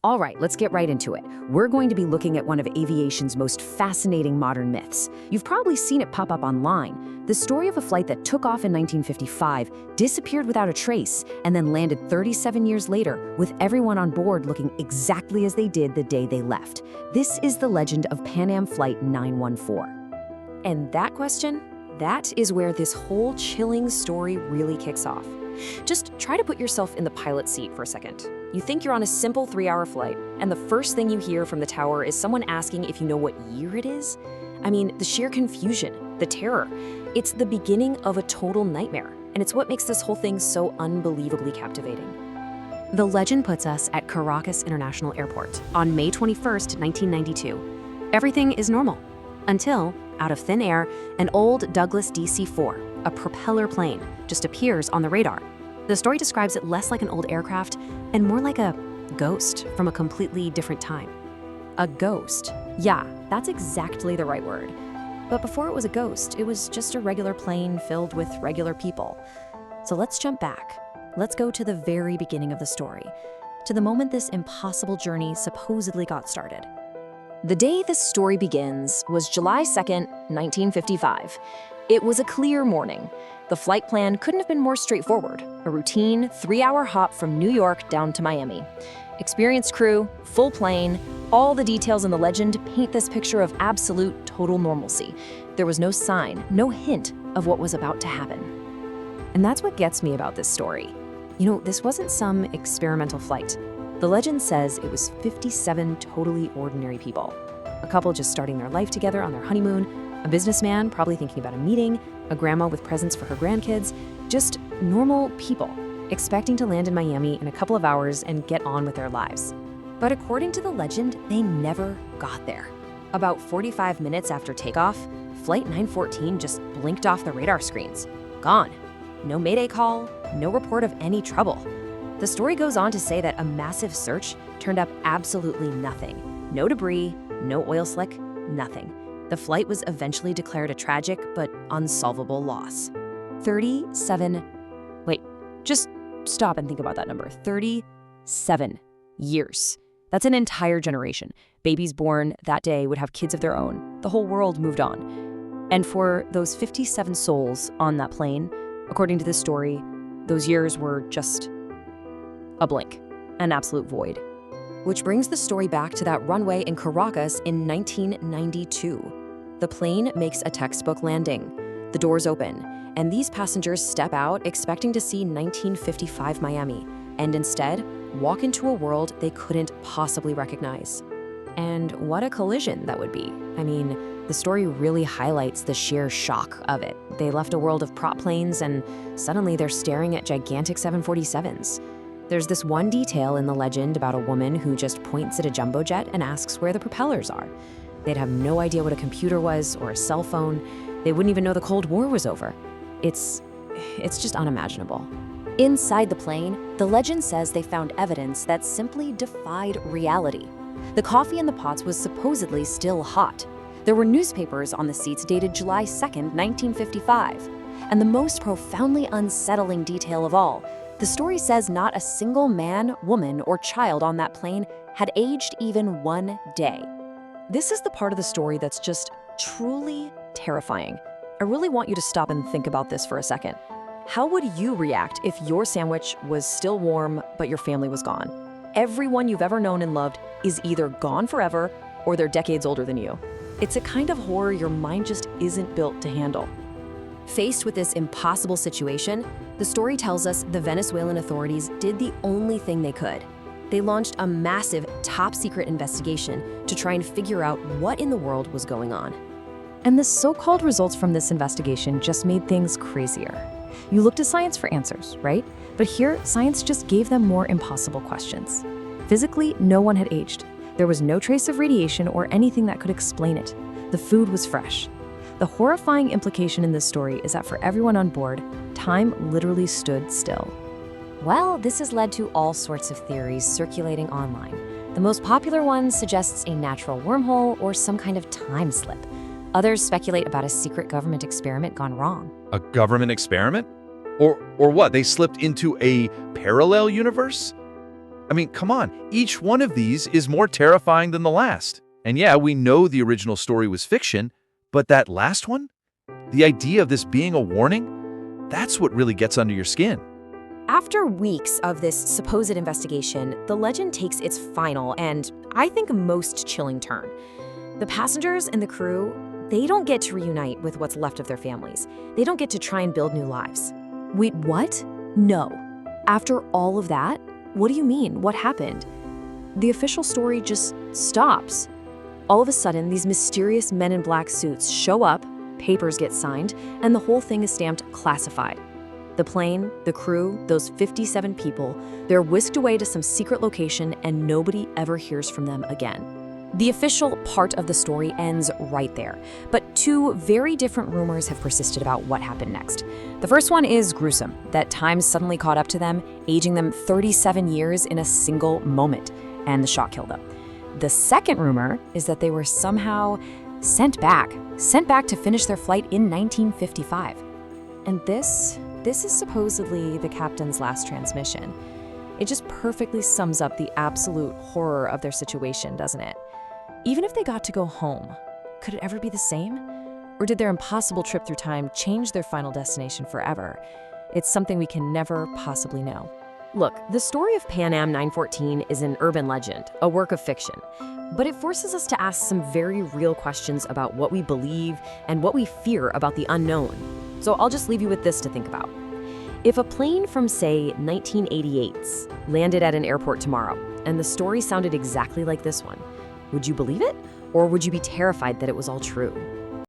All right, let's get right into it. We're going to be looking at one of aviation's most fascinating modern myths. You've probably seen it pop up online. The story of a flight that took off in 1955, disappeared without a trace, and then landed 37 years later with everyone on board looking exactly as they did the day they left. This is the legend of Pan Am Flight 914. And that question? That is where this whole chilling story really kicks off. Just try to put yourself in the pilot's seat for a second. You think you're on a simple 3-hour flight, and the first thing you hear from the tower is someone asking if you know what year it is? I mean, the sheer confusion, the terror. It's the beginning of a total nightmare, and it's what makes this whole thing so unbelievably captivating. The legend puts us at Caracas International Airport on May 21st, 1992. Everything is normal, until, out of thin air, an old Douglas DC-4, a propeller plane, just appears on the radar. The story describes it less like an old aircraft and more like a ghost from a completely different time. A ghost. Yeah, that's exactly the right word. But before it was a ghost, it was just a regular plane filled with regular people. So let's jump back. Let's go to the very beginning of the story, to the moment this impossible journey supposedly got started. The day this story begins was July 2nd, 1955. It was a clear morning. The flight plan couldn't have been more straightforward. A routine 3-hour hop from New York down to Miami. Experienced crew, full plane, all the details in the legend paint this picture of absolute total normalcy. There was no sign, no hint of what was about to happen. And that's what gets me about this story. You know, this wasn't some experimental flight. The legend says it was 57 totally ordinary people. A couple just starting their life together on their honeymoon, a businessman probably thinking about a meeting, a grandma with presents for her grandkids, just normal people, expecting to land in Miami in a couple of hours and get on with their lives. But according to the legend, they never got there. About 45 minutes after takeoff, Flight 914 just blinked off the radar screens. Gone. No mayday call, no report of any trouble. The story goes on to say that a massive search turned up absolutely nothing. No debris, no oil slick, nothing. The flight was eventually declared a tragic but unsolvable loss. 37, wait, just stop and think about that number. 37 years. That's an entire generation. Babies born that day would have kids of their own. The whole world moved on. And for those 57 souls on that plane, according to this story, those years were just a blink, an absolute void. Which brings the story back to that runway in Caracas in 1992. The plane makes a textbook landing. The doors open, and these passengers step out expecting to see 1955 Miami, and instead walk into a world they couldn't possibly recognize. And what a collision that would be. I mean, the story really highlights the sheer shock of it. They left a world of prop planes, and suddenly they're staring at gigantic 747s. There's this one detail in the legend about a woman who just points at a jumbo jet and asks where the propellers are. They'd have no idea what a computer was or a cell phone. They wouldn't even know the Cold War was over. It's just unimaginable. Inside the plane, the legend says they found evidence that simply defied reality. The coffee in the pots was supposedly still hot. There were newspapers on the seats dated July 2nd, 1955. And the most profoundly unsettling detail of all, the story says not a single man, woman, or child on that plane had aged even one day. This is the part of the story that's just truly terrifying. I really want you to stop and think about this for a second. How would you react if your sandwich was still warm, but your family was gone? Everyone you've ever known and loved is either gone forever or they're decades older than you. It's a kind of horror your mind just isn't built to handle. Faced with this impossible situation, the story tells us the Venezuelan authorities did the only thing they could. They launched a massive, top-secret investigation to try and figure out what in the world was going on. And the so-called results from this investigation just made things crazier. You look to science for answers, right? But here, science just gave them more impossible questions. Physically, no one had aged. There was no trace of radiation or anything that could explain it. The food was fresh. The horrifying implication in this story is that for everyone on board, time literally stood still. Well, this has led to all sorts of theories circulating online. The most popular one suggests a natural wormhole or some kind of time slip. Others speculate about a secret government experiment gone wrong. A government experiment? Or what? They slipped into a parallel universe? I mean, come on, each one of these is more terrifying than the last. And yeah, we know the original story was fiction, but that last one? The idea of this being a warning? That's what really gets under your skin. After weeks of this supposed investigation, the legend takes its final and, I think, most chilling turn. The passengers and the crew, they don't get to reunite with what's left of their families. They don't get to try and build new lives. Wait, what? No. After all of that? What do you mean? What happened? The official story just stops. All of a sudden, these mysterious men in black suits show up, papers get signed, and the whole thing is stamped classified. The plane, the crew, those 57 people, they're whisked away to some secret location and nobody ever hears from them again. The official part of the story ends right there, but two very different rumors have persisted about what happened next. The first one is gruesome, that time suddenly caught up to them, aging them 37 years in a single moment, and the shock killed them. The second rumor is that they were somehow sent back to finish their flight in 1955. And this is supposedly the captain's last transmission. It just perfectly sums up the absolute horror of their situation, doesn't it? Even if they got to go home, could it ever be the same? Or did their impossible trip through time change their final destination forever? It's something we can never possibly know. Look, the story of Pan Am 914 is an urban legend, a work of fiction, but it forces us to ask some very real questions about what we believe and what we fear about the unknown. So I'll just leave you with this to think about. If a plane from, say, 1988's landed at an airport tomorrow, and the story sounded exactly like this one, would you believe it? Or would you be terrified that it was all true?